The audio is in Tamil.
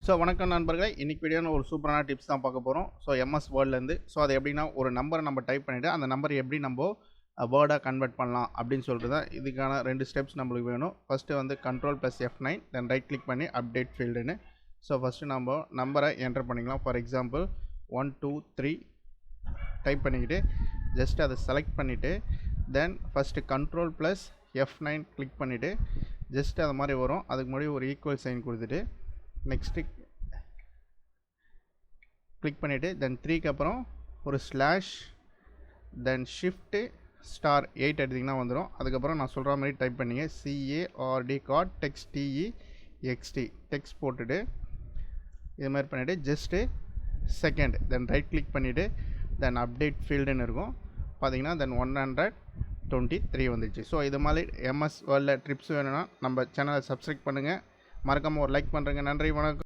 ஸோ வணக்கம் நண்பர்களே, இன்னைக்கு வீடியோவில் ஒரு சூப்பரான டிப்ஸ் தான் பார்க்க போகிறோம். So MS வேர்ட்லேருந்து. ஸோ அது எப்படின்னா, ஒரு நம்பரை நம்ம டைப் பண்ணிவிட்டு அந்த நம்பரை எப்படி நம்ம வேர்டாக கன்வெர்ட் பண்ணலாம் அப்படின்னு சொல்லிட்டு தான் இதுக்கான 2 ஸ்டெப்ஸ் நம்மளுக்கு வேணும். ஃபஸ்ட்டு வந்து Ctrl+F9 தென் ரைட் கிளிக் பண்ணி அப்டேட் ஃபீல்டுன்னு. ஸோ ஃபஸ்ட்டு நம்ம நம்பரை என்டர் பண்ணிக்கலாம். ஃபார் எக்ஸாம்பிள் 1 2 3 டைப் பண்ணிக்கிட்டு ஜஸ்ட் அதை செலக்ட் பண்ணிவிட்டு தென் ஃபஸ்ட்டு Ctrl+F9 கிளிக் பண்ணிவிட்டு ஜஸ்ட் அது மாதிரி வரும். அதுக்கு முன்னாடி ஒரு ஈக்குவல் சைன் கொடுத்துட்டு நெக்ஸ்ட்டு கிளிக் பண்ணிவிட்டு தென் 3க்கு அப்புறம் ஒரு ஸ்லாஷ் தென் ஷிஃப்ட்டு ஸ்டார் 8 எடுத்திங்கன்னா வந்துடும். அதுக்கப்புறம் நான் சொல்கிற மாதிரி டைப் பண்ணிங்க CARD card text TEXT text போட்டுட்டு இது மாதிரி பண்ணிவிட்டு ஜஸ்ட்டு செகண்ட் தென் ரைட் கிளிக் பண்ணிவிட்டு தென் அப்டேட் ஃபீல்டுன்னு இருக்கும் பார்த்தீங்கன்னா தென் 123 வந்துடுச்சு. ஸோ இது மாதிரி எம்எஸ் வேர்ல்டில் ட்ரிப்ஸ் வேணும்னா நம்ம சேனலை சப்ஸ்கிரைப் பண்ணுங்கள். மறக்காமல் ஒரு லைக் பண்ணுறேங்க. நன்றி, வணக்கம்.